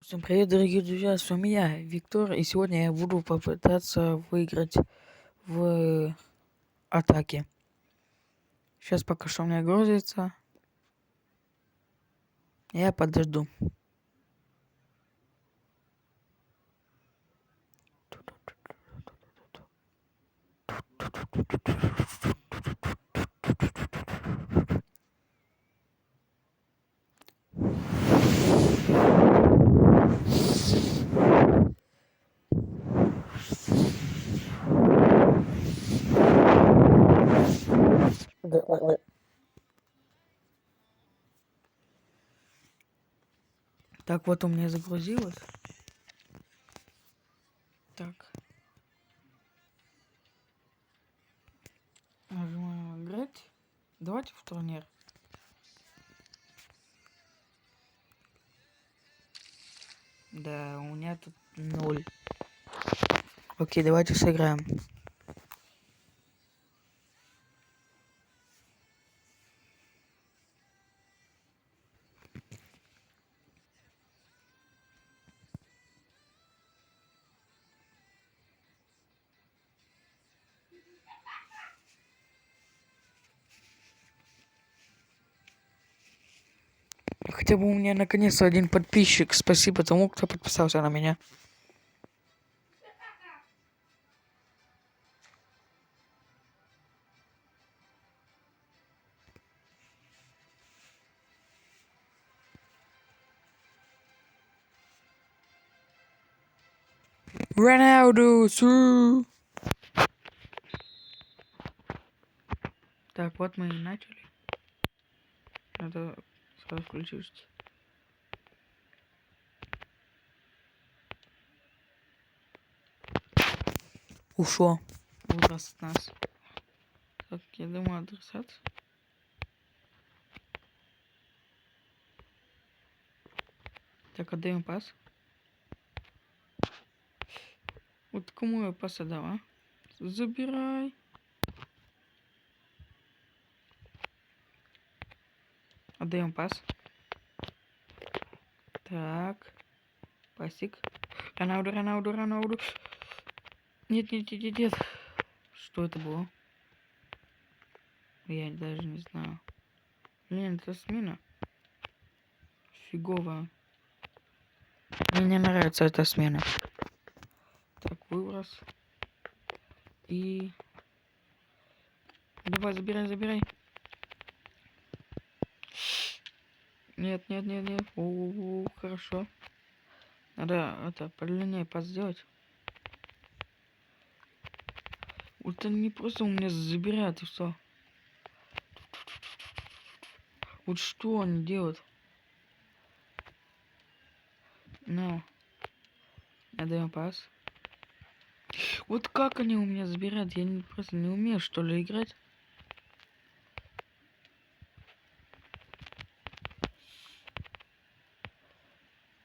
Всем привет, дорогие друзья, с вами я, Виктор, и сегодня я буду попытаться выиграть в атаке. Сейчас пока что у меня грузится, я подожду. Так, вот у меня загрузилось. Так. Нажимаем играть. Давайте в турнир. Да, у меня тут 0. Окей, давайте сыграем. Хотя бы у меня наконец-то один подписчик. Спасибо тому, кто подписался на меня. Роналду, су! Так, вот мы и начали. Надо сразу включить. Ушло. Выброс от нас. Так, я думаю, адресат. Так, отдаем пас. Вот кому я пас отдал, а? Забирай. Отдаем пас. Так. Пасик. Роналду. Нет. Что это было? Я даже не знаю. Блин, это смена. Фиговая. Мне не нравится эта смена. Так, выброс. И... Давай, забирай. Нет. О, хорошо. Надо это подлиннее пас сделать. Вот они не просто у меня забирают и все. Вот что они делают? Ну. Отдаем пас. Вот как они у меня забирают? Я просто не умею, что ли, играть.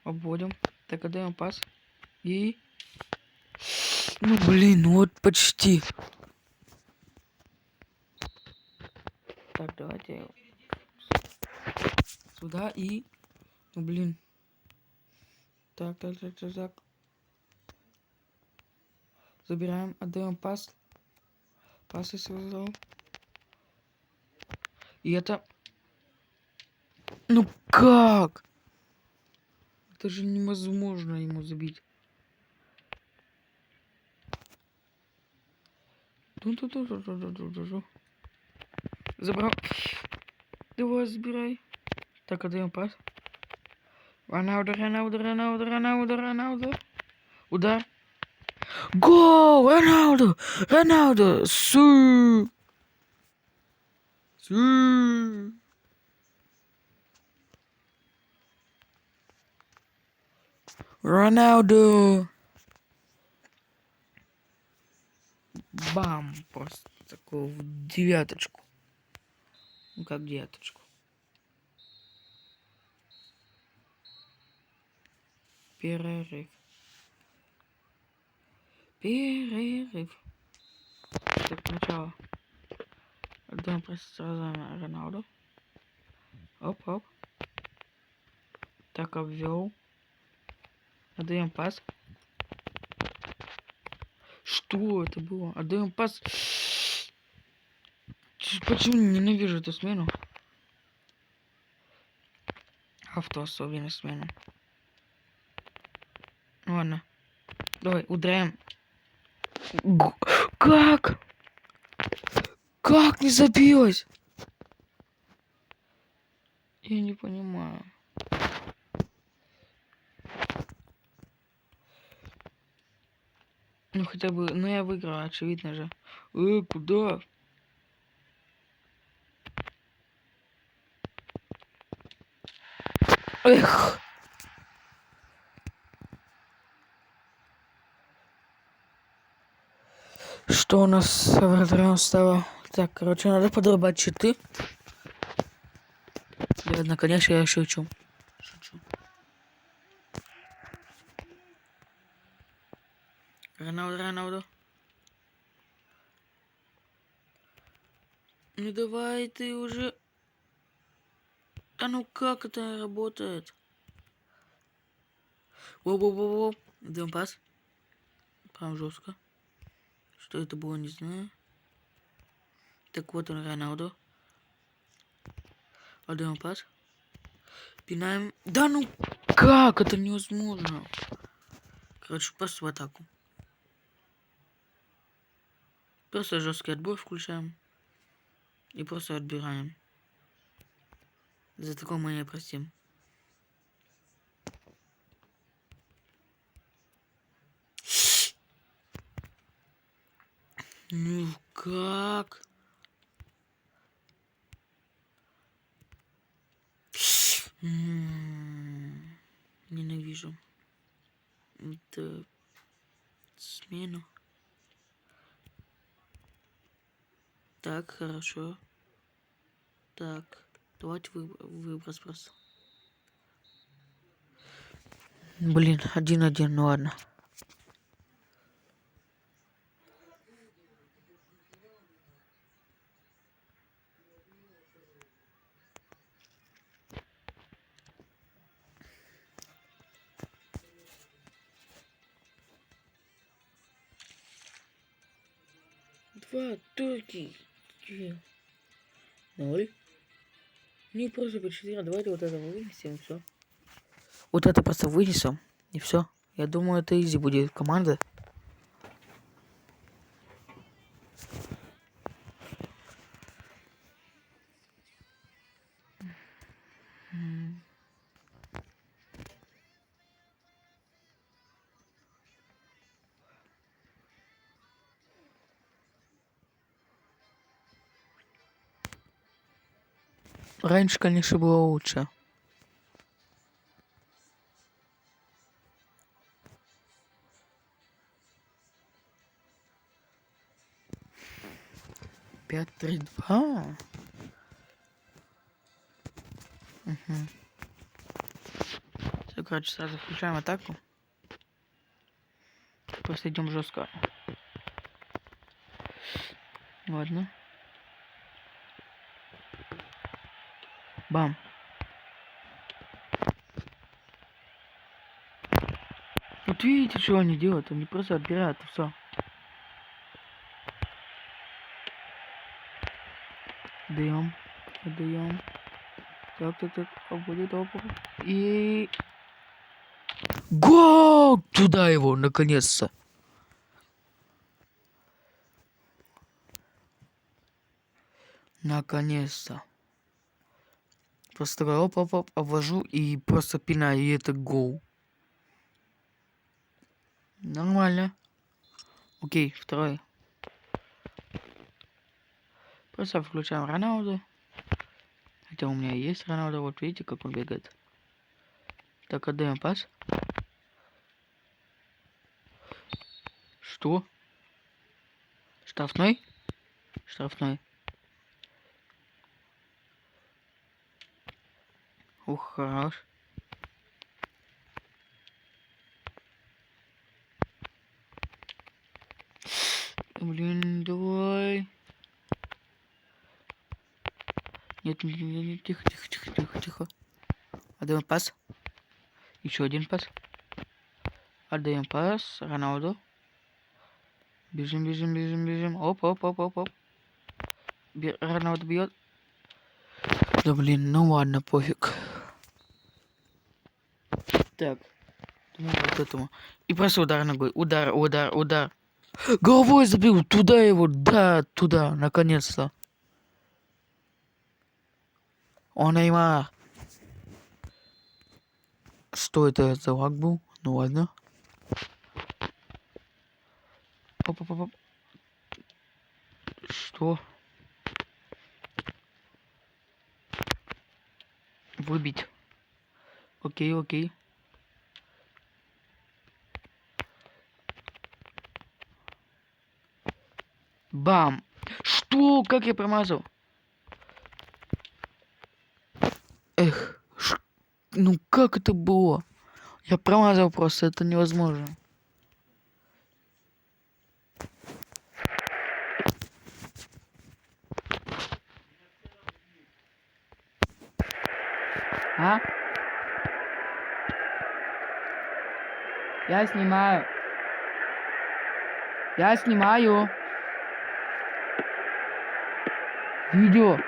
Обводим. Так, отдаем пас. И... Ну, блин, вот почти. Так, давайте сюда и... Ну, блин. Так. Забираем, отдаем пас. Пас если вызвал. И это... Ну как? Это же невозможно ему забить. Забрал. Давай, забирай. Так, отдаем пас. Роналду. Удар. Гол! Роналду! Су! Роналду! Бам! Просто такую в девяточку. Ну как девяточку. Перерыв. Так, сначала. Отдаем просто сразу на Роналду. Оп. Так, обвел. Отдаем пас. Что это было? Отдаем пас. Почему ненавижу эту смену? Авто особенно смену. Ладно. Давай, ударяем. Как? Как не забилось? Я не понимаю. Ну хотя бы, ну я выиграл, очевидно же. Куда? Эх. Что у нас с вратарем стало? Так, короче, надо подорвать читы. Ладно, конечно, я шучу. Роналду. Ну давай ты уже... А ну как это работает? Во-во-во-во. Даем пас. Прям жестко. Что это было, не знаю. Так вот он, Роналду. Отдаем пас. Пинаем. Да ну как? Это невозможно. Короче, просто в атаку. Просто жесткий отбор включаем. И просто отбираем. За такое мы не простим. Ну как? Ненавижу. Это смену. Так, хорошо. Так, давайте выброс просто. Блин, 1-1, ну ладно. Два турки. 0. Не просто по 4. Давайте вот это вынесем, все. Вот это просто вынесем, и все. Я думаю, это изи будет команда. Раньше, конечно, было лучше. Пять, 3, 2. Все, короче, сразу включаем атаку. Просто идем жестко. Ладно. Бам. Вот видите, что они делают? Они просто отбирают, и все. Отдаем. Так. А будет опа. И... Гол! Туда его, наконец-то. Наконец-то. Просто оп, обвожу и просто пинаю, и это гол. Нормально. Окей, второй. Просто включаем Роналду. Хотя у меня есть Роналду, вот видите, как он бегает. Так, отдаем пас. Что? Штрафной? Ух, хорош. Блин, давай. Нет, тихо. Отдаем пас. Еще один пас. Отдаем пас. Роналду. Бежим, бежим, бежим, бежим. Оп, оп, оп, оп, оп. Роналду бьет. Да блин, ну ладно, пофиг. Так. Думаю, вот этому. И просто удар ногой. Удар, удар, удар. Головой забил. Туда его. Да, туда. Наконец-то. О, Неймар. Что это за лаг был? Ну ладно. Оп-оп-оп. Что? Выбить. Окей, окей. Бам! Что? Как я промазал? Эх, ну как это было? Я промазал просто, это невозможно. А? Я снимаю. Я снимаю. Видео.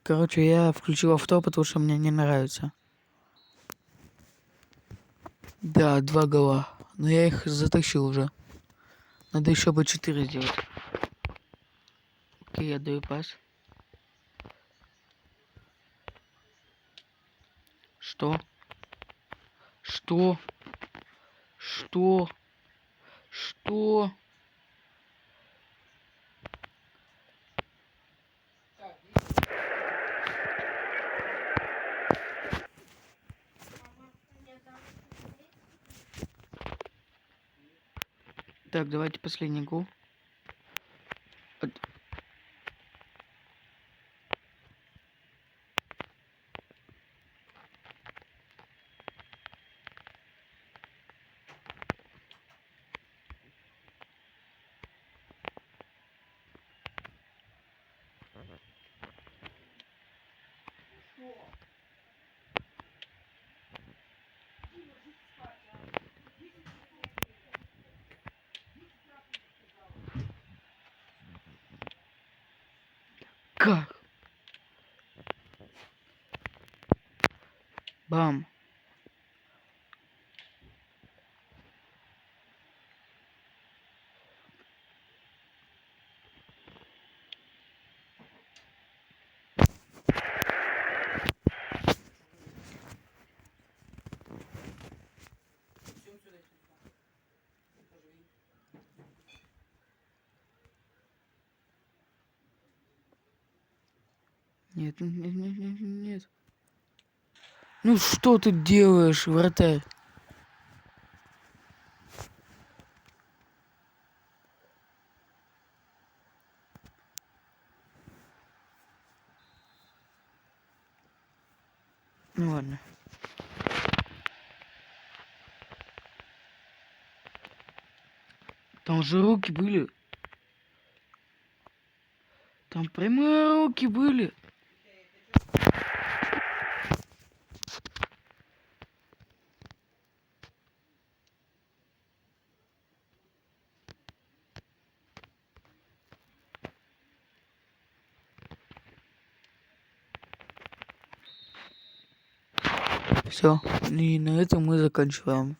Короче, я включил авто, потому что мне не нравится. Да, 2 гола. Но я их затащил уже. Надо еще бы 4 сделать. Окей, я даю пас. Что? Что? Что? Что? Так, давайте последний гол. Как? Бам. Нет, нет, нет, нет, нет, нет. Ну что ты делаешь, вратарь? Ну ладно. Там же руки были. Там прямые руки были. Все. И на этом мы заканчиваем.